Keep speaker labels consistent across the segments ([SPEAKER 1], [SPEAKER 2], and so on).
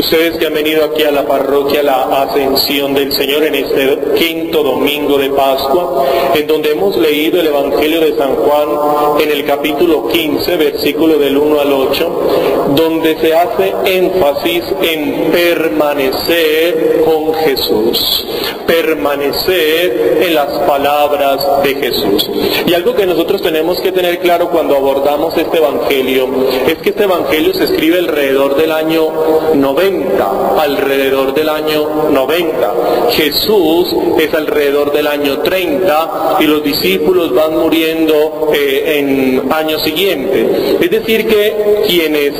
[SPEAKER 1] Ustedes que han venido aquí a la parroquia La Ascensión del Señor en este quinto domingo de Pascua, en donde hemos leído el Evangelio de San Juan en el capítulo 15, versículo del 1 al 8, donde se hace énfasis en permanecer con Jesús, permanecer en las palabras de Jesús. Y algo que nosotros tenemos que tener claro cuando abordamos este Evangelio, es que este Evangelio se escribe alrededor del año 90, alrededor del año 90. Jesús es alrededor del año 30 y los discípulos van muriendo en años siguientes. Es decir que quienes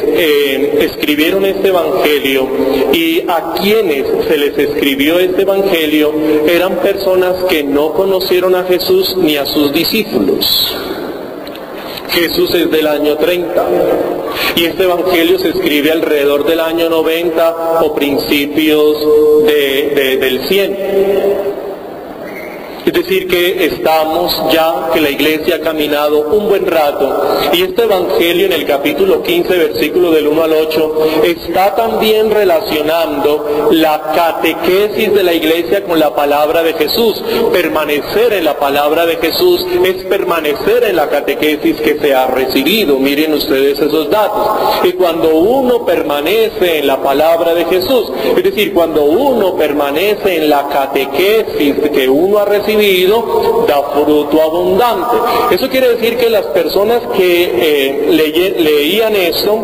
[SPEAKER 1] escribieron este Evangelio y a quienes se les escribió este Evangelio eran personas que no conocieron a Jesús ni a sus discípulos. Jesús es del año 30 y este Evangelio se escribe alrededor del año 90 o principios del 100. Es decir que estamos ya, que la Iglesia ha caminado un buen rato, y este Evangelio en el capítulo 15, versículo del 1 al 8, está también relacionando la catequesis de la Iglesia con la palabra de Jesús. Permanecer en la palabra de Jesús es permanecer en la catequesis que se ha recibido. Miren ustedes esos datos. Y cuando uno permanece en la palabra de Jesús, es decir, cuando uno permanece en la catequesis que uno ha recibido, da fruto abundante. Eso quiere decir que las personas que leían esto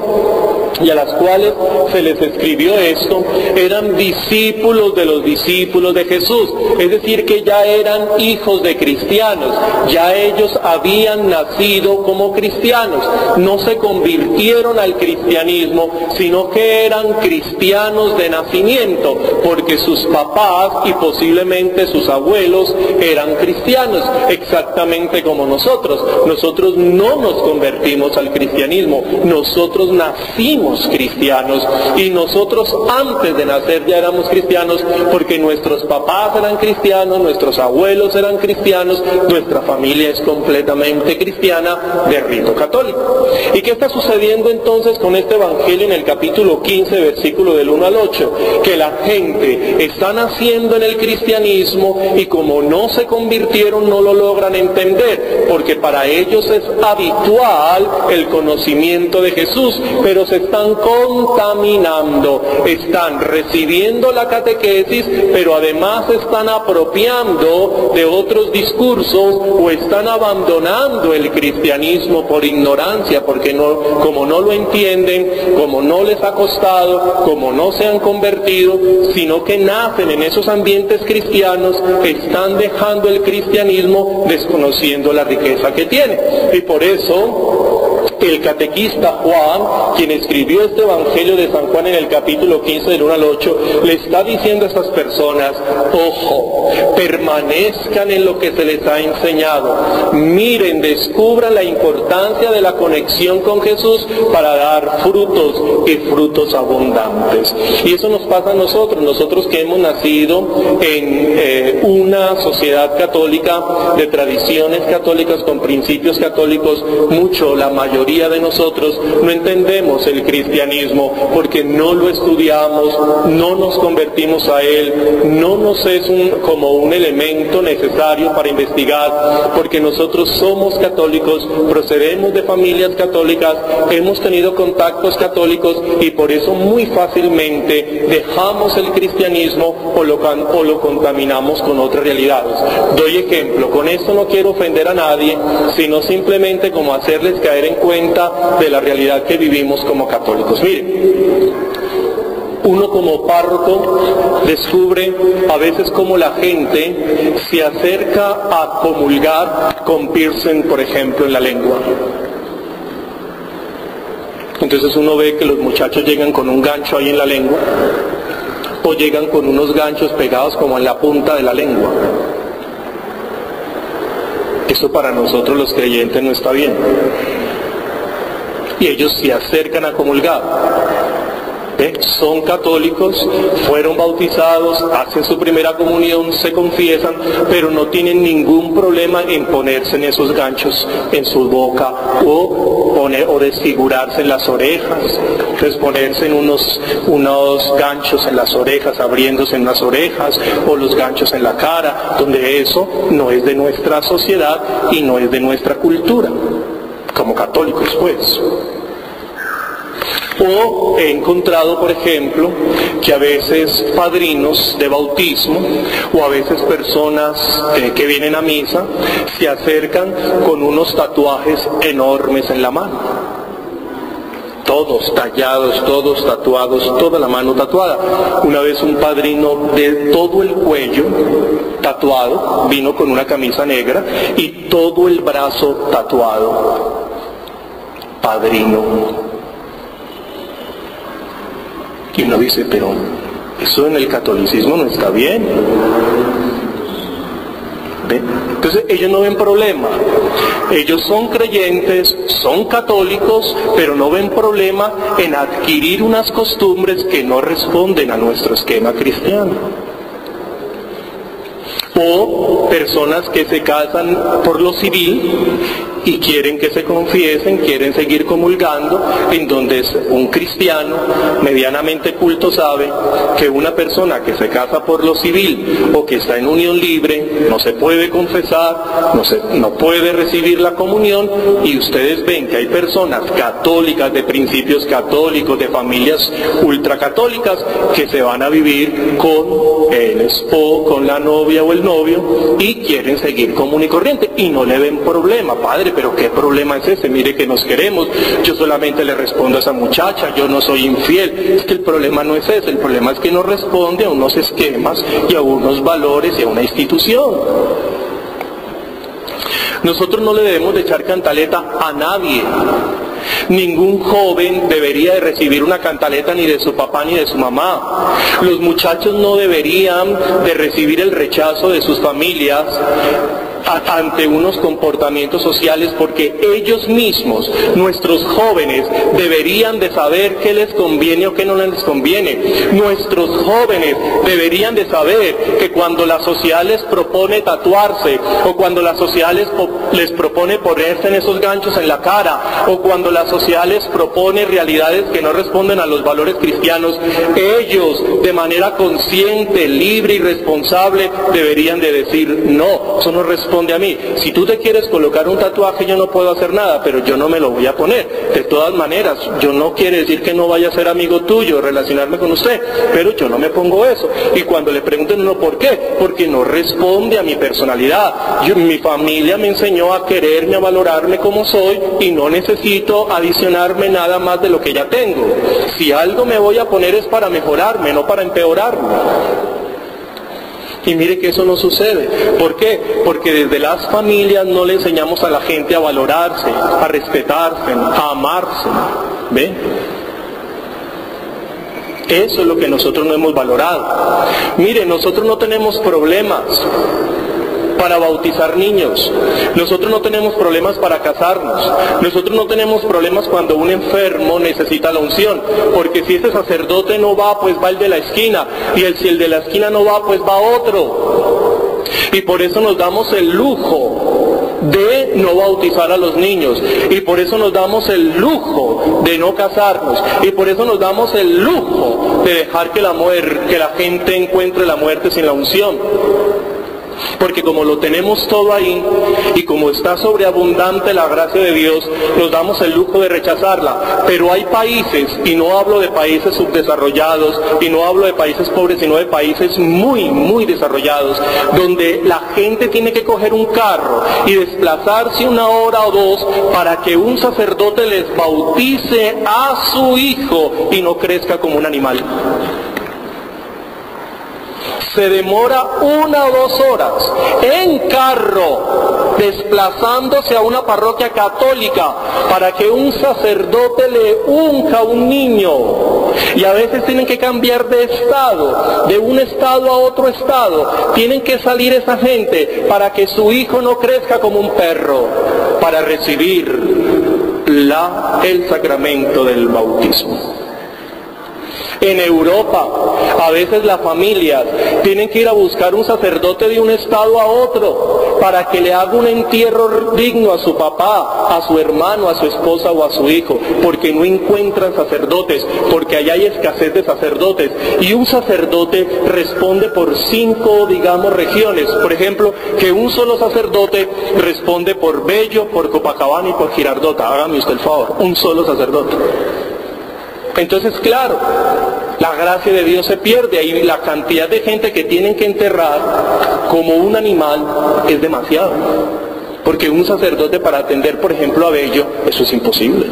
[SPEAKER 1] y a las cuales se les escribió esto eran discípulos de los discípulos de Jesús, es decir que ya eran hijos de cristianos, ya ellos habían nacido como cristianos, no se convirtieron al cristianismo, sino que eran cristianos de nacimiento, porque sus papás y posiblemente sus abuelos eran cristianos, exactamente como nosotros. Nosotros no nos convertimos al cristianismo, nosotros nacimos cristianos, y nosotros antes de nacer ya éramos cristianos porque nuestros papás eran cristianos, nuestros abuelos eran cristianos, nuestra familia es completamente cristiana de rito católico. ¿Y qué está sucediendo entonces con este Evangelio en el capítulo 15, versículo del 1 al 8? Que la gente está naciendo en el cristianismo y como no se convirtieron no lo logran entender, porque para ellos es habitual el conocimiento de Jesús, pero se están contaminando, están recibiendo la catequesis, pero además están apropiando de otros discursos o están abandonando el cristianismo por ignorancia, porque como no lo entienden, como no les ha costado, como no se han convertido, sino que nacen en esos ambientes cristianos, están dejando el cristianismo desconociendo la riqueza que tiene. Y por eso el catequista Juan, quien escribió este Evangelio de San Juan en el capítulo 15 del 1 al 8, le está diciendo a estas personas: ojo, permanezcan en lo que se les ha enseñado, miren, descubran la importancia de la conexión con Jesús para dar frutos y frutos abundantes. Y eso nos pasa a nosotros que hemos nacido en una sociedad católica, de tradiciones católicas, con principios católicos. La mayoría de nosotros no entendemos el cristianismo porque no lo estudiamos, no nos convertimos a él, no nos es como un elemento necesario para investigar, porque nosotros somos católicos, procedemos de familias católicas, hemos tenido contactos católicos y por eso muy fácilmente dejamos el cristianismo o lo contaminamos con otras realidades. Doy ejemplo, con esto no quiero ofender a nadie, sino simplemente como hacerles caer en cuenta de la realidad que vivimos como católicos. Miren, uno como párroco descubre a veces cómo la gente se acerca a comulgar con piercing, por ejemplo, en la lengua. Entonces uno ve que los muchachos llegan con un gancho ahí en la lengua, o llegan con unos ganchos pegados como en la punta de la lengua. Eso para nosotros los creyentes no está bien. Y ellos se acercan a comulgar. Son católicos, fueron bautizados, hacen su primera comunión, se confiesan, pero no tienen ningún problema en ponerse en esos ganchos en su boca o o desfigurarse en las orejas, entonces ponerse en unos ganchos en las orejas, abriéndose en las orejas, o los ganchos en la cara, donde eso no es de nuestra sociedad y no es de nuestra cultura, como católicos pues. O he encontrado, por ejemplo, que a veces padrinos de bautismo o a veces personas que vienen a misa se acercan con unos tatuajes enormes en la mano. Todos tallados, todos tatuados, toda la mano tatuada. Una vez un padrino de todo el cuello tatuado vino con una camisa negra y todo el brazo tatuado. Padrino. Y uno dice, pero eso en el catolicismo no está bien. ¿Ve? Entonces ellos no ven problema. Ellos son creyentes, son católicos, pero no ven problema en adquirir unas costumbres que no responden a nuestro esquema cristiano. O personas que se casan por lo civil y quieren que se confiesen, quieren seguir comulgando, en donde un cristiano medianamente culto sabe que una persona que se casa por lo civil o que está en unión libre no se puede confesar, no puede recibir la comunión, y ustedes ven que hay personas católicas, de principios católicos, de familias ultracatólicas, que se van a vivir con el esposo, con la novia o el novio, y quieren seguir común y corriente y no le ven problema. Padre, pero ¿qué problema es ese? Mire que nos queremos, yo solamente le respondo a esa muchacha, yo no soy infiel. Es que el problema no es ese, el problema es que no responde a unos esquemas y a unos valores y a una institución. Nosotros no le debemos de echar cantaleta a nadie. Ningún joven debería de recibir una cantaleta ni de su papá ni de su mamá. Los muchachos no deberían de recibir el rechazo de sus familias ante unos comportamientos sociales, porque ellos mismos, nuestros jóvenes, deberían de saber qué les conviene o qué no les conviene. Nuestros jóvenes deberían de saber que cuando la sociedad les propone tatuarse, o cuando la sociedad les propone ponerse en esos ganchos en la cara, o cuando la sociedad les propone realidades que no responden a los valores cristianos, ellos de manera consciente, libre y responsable deberían de decir: no, eso no responde a mí. Si tú te quieres colocar un tatuaje, yo no puedo hacer nada, pero yo no me lo voy a poner. De todas maneras, yo no quiere decir que no vaya a ser amigo tuyo, relacionarme con usted, pero yo no me pongo eso. Y cuando le pregunten uno por qué, porque no responde a mi personalidad. Mi familia me enseñó a quererme, a valorarme como soy, y no necesito adicionarme nada más de lo que ya tengo. Si algo me voy a poner es para mejorarme, no para empeorarme. Y mire que eso no sucede. ¿Por qué? Porque desde las familias no le enseñamos a la gente a valorarse, a respetarse, a amarse. ¿Ve? Eso es lo que nosotros no hemos valorado. Mire, nosotros no tenemos problemas para bautizar niños, nosotros no tenemos problemas para casarnos, nosotros no tenemos problemas cuando un enfermo necesita la unción, porque si ese sacerdote no va, pues va el de la esquina, y si el de la esquina no va, pues va otro. Y por eso nos damos el lujo de no bautizar a los niños, y por eso nos damos el lujo de no casarnos, y por eso nos damos el lujo de dejar que la gente encuentre la muerte sin la unción. Porque como lo tenemos todo ahí, y como está sobreabundante la gracia de Dios, nos damos el lujo de rechazarla. Pero hay países, y no hablo de países subdesarrollados, y no hablo de países pobres, sino de países muy, muy desarrollados, donde la gente tiene que coger un carro y desplazarse 1 hora o 2 para que un sacerdote les bautice a su hijo y no crezca como un animal. Se demora 1 o 2 horas en carro desplazándose a una parroquia católica para que un sacerdote le unja a un niño. Y a veces tienen que cambiar de estado, de un estado a otro estado. Tienen que salir esa gente para que su hijo no crezca como un perro, para recibir el sacramento del bautismo. En Europa, a veces las familias tienen que ir a buscar un sacerdote de un estado a otro para que le haga un entierro digno a su papá, a su hermano, a su esposa o a su hijo, porque no encuentran sacerdotes, porque allá hay escasez de sacerdotes. Y un sacerdote responde por 5, digamos, regiones. Por ejemplo, que un solo sacerdote responde por Bello, por Copacabana y por Girardota. Hágame usted el favor, un solo sacerdote. Entonces, claro, la gracia de Dios se pierde. Ahí la cantidad de gente que tienen que enterrar como un animal es demasiado. Porque un sacerdote para atender, por ejemplo, a Bello, eso es imposible.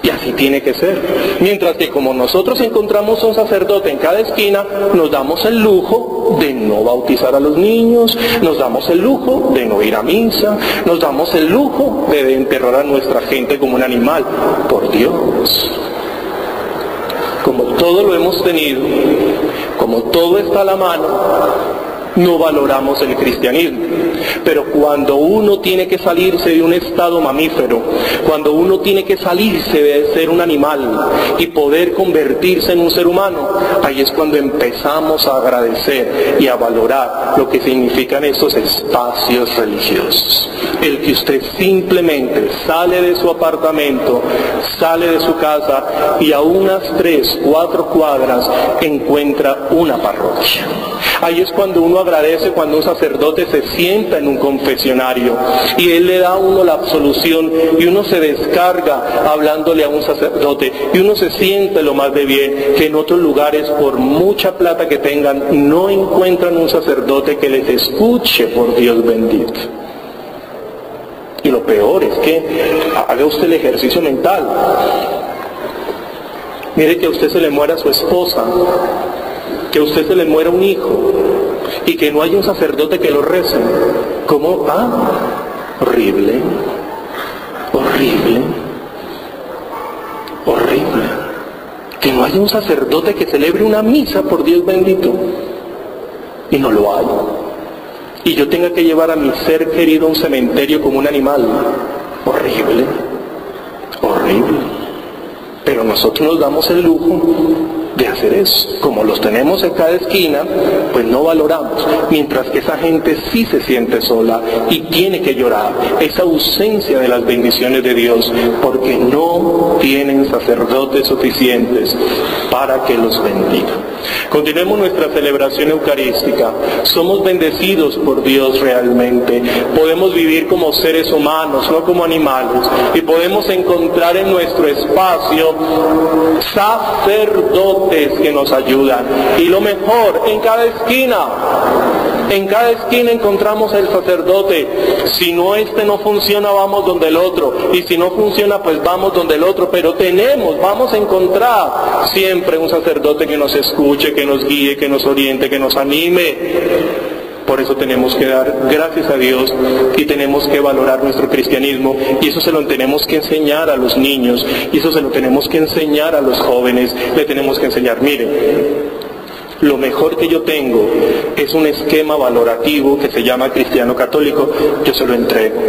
[SPEAKER 1] Y así tiene que ser. Mientras que como nosotros encontramos un sacerdote en cada esquina, nos damos el lujo de no bautizar a los niños, nos damos el lujo de no ir a misa, nos damos el lujo de enterrar a nuestra gente como un animal. Por Dios. Como todo lo hemos tenido, como todo está a la mano, no valoramos el cristianismo. Pero cuando uno tiene que salirse de un estado mamífero, cuando uno tiene que salirse de ser un animal y poder convertirse en un ser humano, ahí es cuando empezamos a agradecer y a valorar lo que significan estos espacios religiosos. El que usted simplemente sale de su apartamento, sale de su casa y a unas 3, 4 cuadras encuentra una parroquia. Ahí es cuando uno agradece cuando un sacerdote se sienta en un confesionario y él le da a uno la absolución y uno se descarga hablándole a un sacerdote y uno se siente lo más de bien, que en otros lugares, por mucha plata que tengan, no encuentran un sacerdote que les escuche, por Dios bendito. Y lo peor es que haga usted el ejercicio mental. Mire que a usted se le muera su esposa, que a usted se le muera un hijo y que no haya un sacerdote que lo rece. ¿Cómo? Horrible, horrible, horrible. Que no haya un sacerdote que celebre una misa, por Dios bendito, y no lo hay. Y yo tenga que llevar a mi ser querido a un cementerio como un animal. Horrible, horrible. Pero nosotros nos damos el lujo de hacer eso. Como los tenemos en cada esquina, pues no valoramos. Mientras que esa gente sí se siente sola y tiene que llorar esa ausencia de las bendiciones de Dios, porque no tienen sacerdotes suficientes para que los bendigan. Continuemos nuestra celebración eucarística. Somos bendecidos por Dios realmente. Podemos vivir como seres humanos, no como animales. Y podemos encontrar en nuestro espacio sacerdotes que nos ayudan. Y lo mejor, en cada esquina encontramos el sacerdote. Si no no funciona, vamos donde el otro. Y si no funciona, pues vamos donde el otro. Pero vamos a encontrar siempre un sacerdote que nos escuche, que nos guíe, que nos oriente, que nos anime. Por eso tenemos que dar gracias a Dios y tenemos que valorar nuestro cristianismo, y eso se lo tenemos que enseñar a los niños, y eso se lo tenemos que enseñar a los jóvenes. Le tenemos que enseñar, mire, lo mejor que yo tengo es un esquema valorativo que se llama cristiano católico. Yo se lo entrego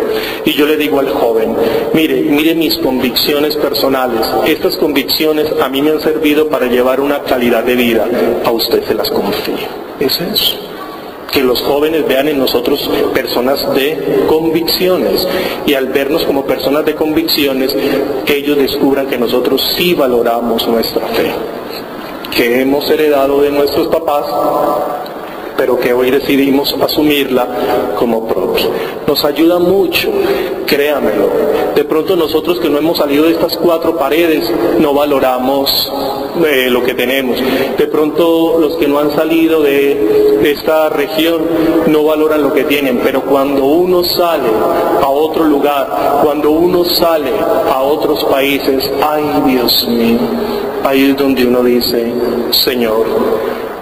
[SPEAKER 1] y yo le digo al joven, mire mis convicciones personales. Estas convicciones a mí me han servido para llevar una calidad de vida. A usted se las confío. Es eso. Que los jóvenes vean en nosotros personas de convicciones, y al vernos como personas de convicciones, ellos descubran que nosotros sí valoramos nuestra fe, que hemos heredado de nuestros papás, pero que hoy decidimos asumirla como propia. Nos ayuda mucho, créamelo. De pronto nosotros que no hemos salido de estas 4 paredes no valoramos lo que tenemos. De pronto los que no han salido de esta región no valoran lo que tienen, pero cuando uno sale a otro lugar, cuando uno sale a otros países, ay Dios mío, ahí es donde uno dice, Señor,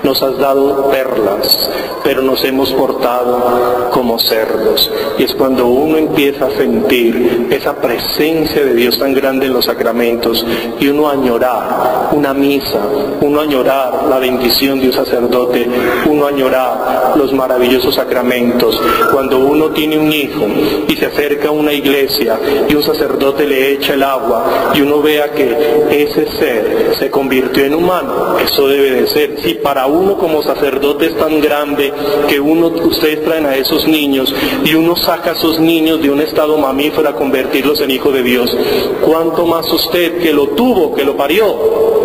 [SPEAKER 1] nos has dado perlas, pero nos hemos portado como cerdos. Y es cuando uno empieza a sentir esa presencia de Dios tan grande en los sacramentos y uno añorar una misa, uno añorar la bendición de un sacerdote, uno añorar los maravillosos sacramentos. Cuando uno tiene un hijo y se acerca a una iglesia y un sacerdote le echa el agua y uno vea que ese ser se convirtió en humano, eso debe de ser. Si para uno como sacerdote es tan grande que ustedes traen a esos niños y uno saca a esos niños de un estado mamífero a convertirlos en hijos de Dios, ¿cuánto más usted que lo tuvo, que lo parió?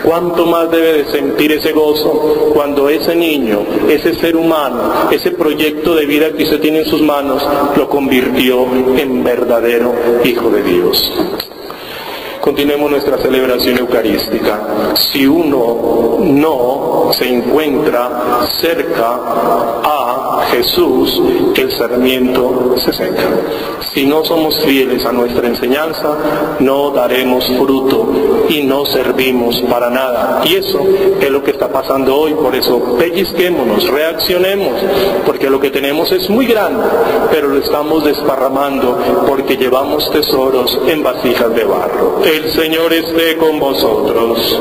[SPEAKER 1] ¿Cuánto más debe de sentir ese gozo cuando ese niño, ese ser humano, ese proyecto de vida que usted tiene en sus manos, lo convirtió en verdadero Hijo de Dios? Continuemos nuestra celebración eucarística. Si uno no se encuentra cerca a Jesús, el sarmiento se seca. Si no somos fieles a nuestra enseñanza, no daremos fruto y no servimos para nada. Y eso es lo que está pasando hoy. Por eso pellizquémonos, reaccionemos, porque lo que tenemos es muy grande, pero lo estamos desparramando porque llevamos tesoros en vasijas de barro. El Señor esté con vosotros.